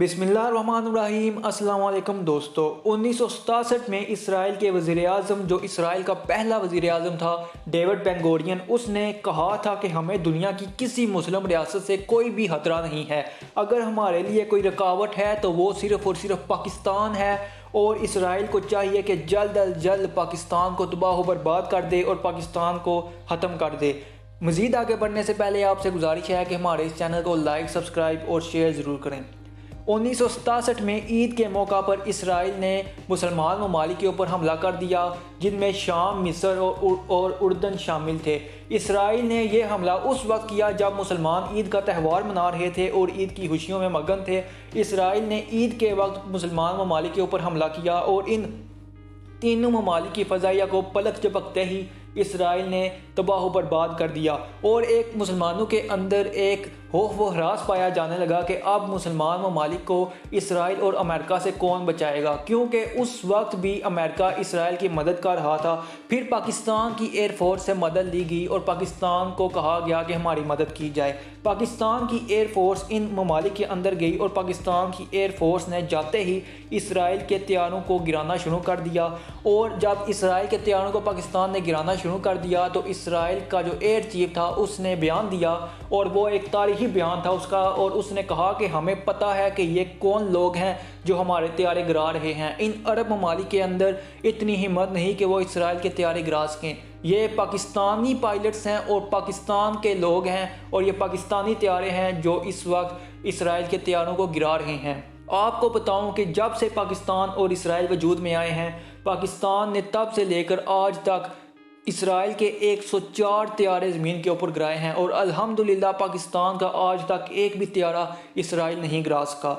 بسم اللہ الرحمن الرحیم۔ السلام علیکم دوستو۔ 1967 میں اسرائیل کے وزیر اعظم، جو اسرائیل کا پہلا وزیر اعظم تھا، ڈیوڈ بین گورین، اس نے کہا تھا کہ ہمیں دنیا کی کسی مسلم ریاست سے کوئی بھی خطرہ نہیں ہے۔ اگر ہمارے لیے کوئی رکاوٹ ہے تو وہ صرف اور صرف پاکستان ہے، اور اسرائیل کو چاہیے کہ جلد از جلد پاکستان کو تباہ و برباد کر دے اور پاکستان کو ختم کر دے۔ مزید آگے بڑھنے سے پہلے آپ سے گزارش ہے کہ ہمارے اس چینل کو لائک، سبسکرائب اور شیئر ضرور کریں۔ 1967 میں عید کے موقع پر اسرائیل نے مسلمان ممالک کے اوپر حملہ کر دیا، جن میں شام، مصر اور اردن شامل تھے۔ اسرائیل نے یہ حملہ اس وقت کیا جب مسلمان عید کا تہوار منا رہے تھے اور عید کی خوشیوں میں مگن تھے۔ اسرائیل نے عید کے وقت مسلمان ممالک کے اوپر حملہ کیا اور ان تینوں ممالک کی فضائیہ کو پلک جھپکتے ہی اسرائیل نے تباہ و برباد کر دیا، اور ایک مسلمانوں کے اندر ایک خوف و ہراس پایا جانے لگا کہ اب مسلمان ممالک کو اسرائیل اور امریکہ سے کون بچائے گا، کیونکہ اس وقت بھی امریکہ اسرائیل کی مدد کر رہا تھا۔ پھر پاکستان کی ایئر فورس سے مدد لی گئی اور پاکستان کو کہا گیا کہ ہماری مدد کی جائے۔ پاکستان کی ایئر فورس ان ممالک کے اندر گئی اور پاکستان کی ایئر فورس نے جاتے ہی اسرائیل کے طیاروں کو گرانا شروع کر دیا، اور جب اسرائیل کے طیاروں کو پاکستان نے گرانا شروع کر دیا تو اسرائیل کا جو ایئر چیف تھا اس نے بیان دیا، اور وہ ایک تاریخی بیان تھا اس کا، اور اس نے کہا کہ ہمیں پتہ ہے کہ یہ کون لوگ ہیں جو ہمارے طیارے گرا رہے ہیں۔ ان عرب ممالک کے اندر اتنی ہمت نہیں کہ وہ اسرائیل کے طیارے گرا سکیں۔ یہ پاکستانی پائلٹس ہیں اور پاکستان کے لوگ ہیں، اور یہ پاکستانی طیارے ہیں جو اس وقت اسرائیل کے طیاروں کو گرا رہے ہیں۔ آپ کو بتاؤں کہ جب سے پاکستان اور اسرائیل وجود میں آئے ہیں، پاکستان نے تب سے لے کر آج تک اسرائیل کے 104 طیارے زمین کے اوپر گرائے ہیں، اور الحمدللہ پاکستان کا آج تک ایک بھی طیارہ اسرائیل نہیں گرا سکا۔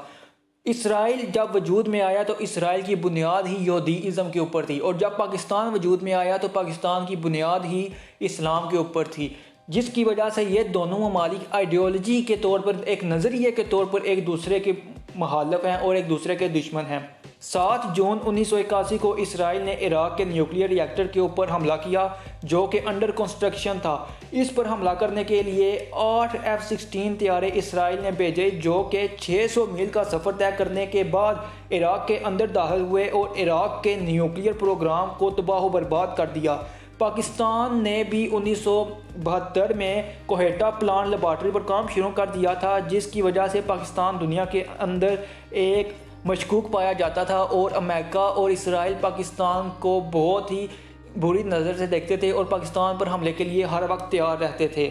اسرائیل جب وجود میں آیا تو اسرائیل کی بنیاد ہی یہودی ازم کے اوپر تھی، اور جب پاکستان وجود میں آیا تو پاکستان کی بنیاد ہی اسلام کے اوپر تھی، جس کی وجہ سے یہ دونوں ممالک آئیڈیالوجی کے طور پر، ایک نظریے کے طور پر ایک دوسرے کے مخالف ہیں اور ایک دوسرے کے دشمن ہیں۔ 7 جون 1981 کو اسرائیل نے عراق کے نیوکلیئر ری ایکٹر کے اوپر حملہ کیا جو کہ انڈر کنسٹرکشن تھا۔ اس پر حملہ کرنے کے لیے 8 F-16 طیارے اسرائیل نے بھیجے، جو کہ 600 میل کا سفر طے کرنے کے بعد عراق کے اندر داخل ہوئے اور عراق کے نیوکلیئر پروگرام کو تباہ و برباد کر دیا۔ پاکستان نے بھی 1972 میں کوہیٹا پلانٹ لیبارٹری پر کام شروع کر دیا تھا، جس کی وجہ سے پاکستان دنیا کے اندر ایک مشکوک پایا جاتا تھا، اور امریکہ اور اسرائیل پاکستان کو بہت ہی بری نظر سے دیکھتے تھے اور پاکستان پر حملے کے لیے ہر وقت تیار رہتے تھے۔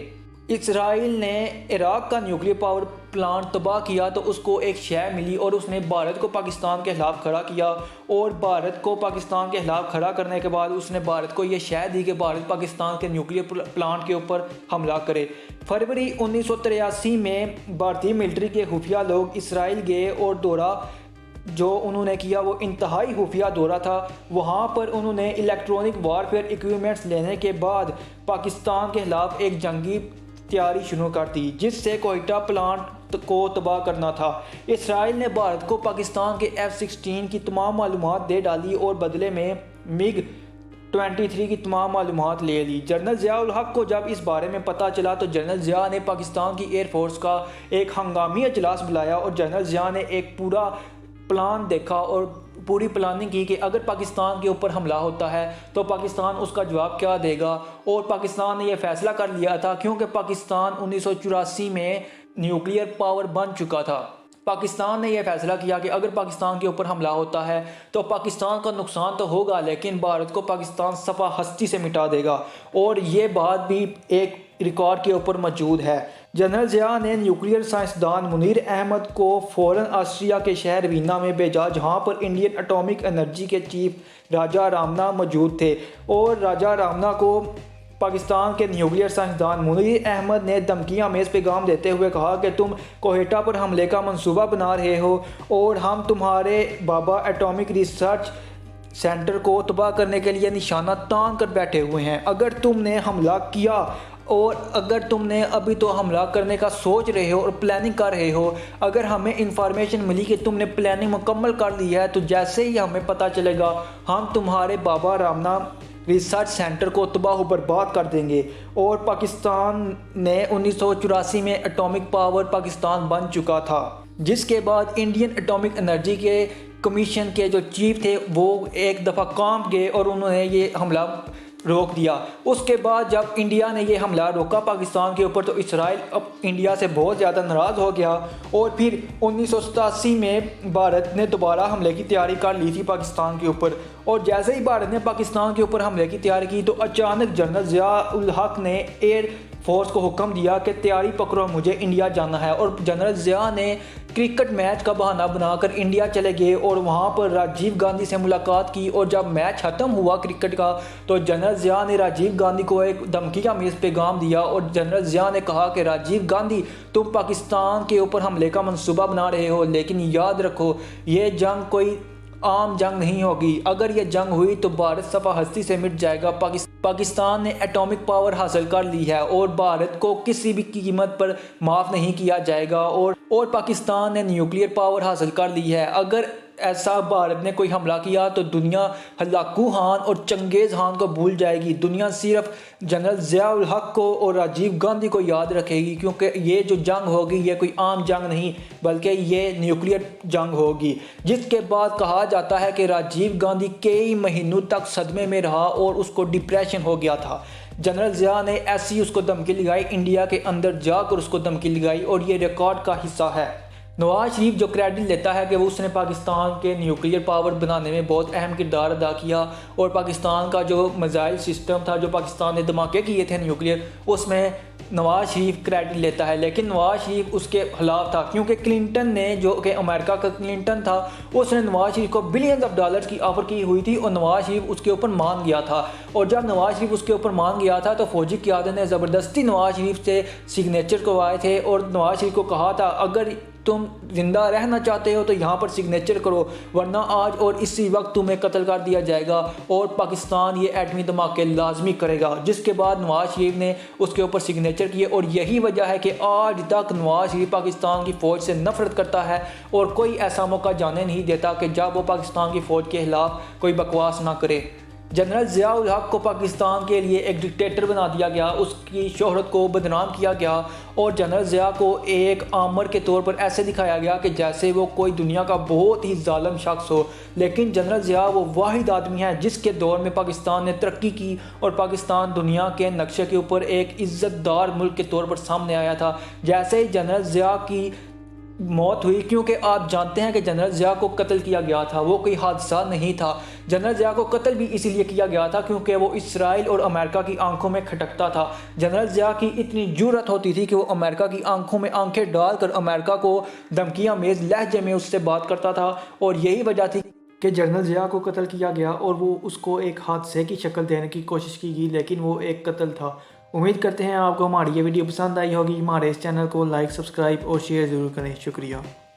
اسرائیل نے عراق کا نیوکلیئر پاور پلانٹ تباہ کیا تو اس کو ایک شے ملی، اور اس نے بھارت کو پاکستان کے خلاف کھڑا کیا، اور بھارت کو پاکستان کے خلاف کھڑا کرنے کے بعد اس نے بھارت کو یہ شے دی کہ بھارت پاکستان کے نیوکلیئر پلانٹ کے اوپر حملہ کرے۔ فروری 1983 میں بھارتی ملٹری کے خفیہ لوگ اسرائیل گئے، اور دورہ جو انہوں نے کیا وہ انتہائی خفیہ دورہ تھا۔ وہاں پر انہوں نے الیکٹرونک وارفیئر ایکوپمنٹس لینے کے بعد پاکستان کے خلاف ایک جنگی تیاری شروع کر دی، جس سے کوئٹہ پلانٹ کو تباہ کرنا تھا۔ اسرائیل نے بھارت کو پاکستان کے F-16 کی تمام معلومات دے ڈالی اور بدلے میں MiG-23 کی تمام معلومات لے لی۔ جنرل ضیاء الحق کو جب اس بارے میں پتہ چلا تو جنرل ضیاء نے پاکستان کی ایئر فورس کا ایک ہنگامی اجلاس بلایا، اور جنرل ضیاء نے ایک پورا پلان دیکھا اور پوری پلاننگ کی کہ اگر پاکستان کے اوپر حملہ ہوتا ہے تو پاکستان اس کا جواب کیا دے گا، اور پاکستان نے یہ فیصلہ کر لیا تھا، کیونکہ پاکستان 1984 میں نیوکلیئر پاور بن چکا تھا۔ پاکستان نے یہ فیصلہ کیا کہ اگر پاکستان کے اوپر حملہ ہوتا ہے تو پاکستان کا نقصان تو ہوگا، لیکن بھارت کو پاکستان صفحہ ہستی سے مٹا دے گا، اور یہ بات بھی ایک ریکارڈ کے اوپر موجود ہے۔ جنرل ضیاء نے نیوکلیئر سائنسدان منیر احمد کو فوراً آسٹریا کے شہر وینا میں بھیجا، جہاں پر انڈین اٹامک انرجی کے چیف راجہ رامنا موجود تھے، اور راجہ رامنا کو پاکستان کے نیوکلیئر سائنسدان منیر احمد نے دھمکی آمیز پیغام دیتے ہوئے کہا کہ تم کوہیٹا پر حملے کا منصوبہ بنا رہے ہو، اور ہم تمہارے بابا ایٹامک ریسرچ سینٹر کو تباہ کرنے کے لیے نشانہ تان کر بیٹھے ہوئے ہیں۔ اگر تم نے حملہ کیا، اور اگر تم نے ابھی تو حملہ کرنے کا سوچ رہے ہو اور پلاننگ کر رہے ہو، اگر ہمیں انفارمیشن ملی کہ تم نے پلاننگ مکمل کر لی ہے تو جیسے ہی ہمیں پتہ چلے گا ہم تمہارے بابا رامنا ریسرچ سینٹر کو تباہ و برباد کر دیں گے۔ اور پاکستان نے 1984 میں اٹامک پاور پاکستان بن چکا تھا۔ جس کے بعد انڈین اٹامک انرجی کے کمیشن کے جو چیف تھے وہ ایک دفعہ کانپ گئے اور انہوں نے یہ حملہ روک دیا۔ اس کے بعد جب انڈیا نے یہ حملہ روکا پاکستان کے اوپر تو اسرائیل اب انڈیا سے بہت زیادہ ناراض ہو گیا، اور پھر 1987 میں بھارت نے دوبارہ حملے کی تیاری کر لی تھی پاکستان کے اوپر، اور جیسے ہی بھارت نے پاکستان کے اوپر حملے کی تیاری کی تو اچانک جنرل ضیاء الحق نے ایئر فورس کو حکم دیا کہ تیاری پکڑو، مجھے انڈیا جانا ہے، اور جنرل ضیاء نے کرکٹ میچ کا بہانہ بنا کر انڈیا چلے گئے اور وہاں پر راجیو گاندھی سے ملاقات کی، اور جب میچ ختم ہوا کرکٹ کا تو جنرل ضیاء نے راجیو گاندھی کو ایک دھمکی کا میز پیغام دیا، اور جنرل ضیاء نے کہا کہ راجیو گاندھی تم پاکستان کے اوپر حملے کا منصوبہ بنا رہے ہو، لیکن یاد رکھو یہ جنگ کوئی عام جنگ نہیں ہوگی، اگر یہ جنگ ہوئی تو بھارت صفحہ ہستی سے مٹ جائے گا۔ پاکستان نے ایٹامک پاور حاصل کر لی ہے اور بھارت کو کسی بھی قیمت پر معاف نہیں کیا جائے گا، اور پاکستان نے نیوکلیئر پاور حاصل کر لی ہے۔ اگر ایسا بھارت نے کوئی حملہ کیا تو دنیا ہلاکو خان اور چنگیز خان کو بھول جائے گی، دنیا صرف جنرل ضیاء الحق کو اور راجیو گاندھی کو یاد رکھے گی، کیونکہ یہ جو جنگ ہوگی یہ کوئی عام جنگ نہیں بلکہ یہ نیوکلیئر جنگ ہوگی۔ جس کے بعد کہا جاتا ہے کہ راجیو گاندھی کئی مہینوں تک صدمے میں رہا اور اس کو ڈپریشن ہو گیا تھا۔ جنرل ضیاء نے ایسی اس کو دھمکی لگائی، انڈیا کے اندر جا کر اس کو دھمکی لگائی، اور یہ ریکارڈ کا حصہ ہے۔ نواز شریف جو کریڈٹ لیتا ہے کہ وہ اس نے پاکستان کے نیوکلیئر پاور بنانے میں بہت اہم کردار ادا کیا، اور پاکستان کا جو میزائل سسٹم تھا جو پاکستان نے دھماکے کیے تھے نیوکلیئر، اس میں نواز شریف کریڈٹ لیتا ہے، لیکن نواز شریف اس کے خلاف تھا، کیونکہ کلنٹن نے جو کہ امریکہ کا کلنٹن تھا اس نے نواز شریف کو بلینز آف ڈالرز کی آفر کی ہوئی تھی، اور نواز شریف اس کے اوپر مان گیا تھا، اور جب نواز شریف اس کے اوپر مان گیا تھا تو فوجی قیادت نے زبردستی نواز شریف سے سگنیچر کروائے تھے، اور نواز شریف کو کہا تھا اگر تم زندہ رہنا چاہتے ہو تو یہاں پر سگنیچر کرو، ورنہ آج اور اسی وقت تمہیں قتل کر دیا جائے گا اور پاکستان یہ ایٹمی دھماکے لازمی کرے گا۔ جس کے بعد نواز شریف نے اس کے اوپر سگنیچر کیے، اور یہی وجہ ہے کہ آج تک نواز شریف پاکستان کی فوج سے نفرت کرتا ہے اور کوئی ایسا موقع جانے نہیں دیتا کہ جب وہ پاکستان کی فوج کے خلاف کوئی بکواس نہ کرے۔ جنرل ضیاء الحق کو پاکستان کے لیے ایک ڈکٹیٹر بنا دیا گیا، اس کی شہرت کو بدنام کیا گیا، اور جنرل ضیاء کو ایک آمر کے طور پر ایسے دکھایا گیا کہ جیسے وہ کوئی دنیا کا بہت ہی ظالم شخص ہو، لیکن جنرل ضیاء وہ واحد آدمی ہے جس کے دور میں پاکستان نے ترقی کی اور پاکستان دنیا کے نقشے کے اوپر ایک عزت دار ملک کے طور پر سامنے آیا تھا۔ جیسے ہی جنرل ضیاء کی موت ہوئی، کیونکہ آپ جانتے ہیں کہ جنرل ضیاء کو قتل کیا گیا تھا، وہ کوئی حادثہ نہیں تھا، جنرل ضیاء کو قتل بھی اسی لیے کیا گیا تھا کیونکہ وہ اسرائیل اور امریکہ کی آنکھوں میں کھٹکتا تھا۔ جنرل ضیاء کی اتنی جرأت ہوتی تھی کہ وہ امریکہ کی آنکھوں میں آنکھیں ڈال کر امریکہ کو دھمکیاں میز لہجے میں اس سے بات کرتا تھا، اور یہی وجہ تھی کہ جنرل ضیاء کو قتل کیا گیا، اور وہ اس کو ایک حادثے کی شکل دینے کی کوشش کی گئی لیکن وہ ایک قتل تھا۔ امید کرتے ہیں آپ کو ہماری یہ ویڈیو پسند آئی ہوگی، ہمارے اس چینل کو لائک، سبسکرائب اور شیئر ضرور کریں۔ شکریہ۔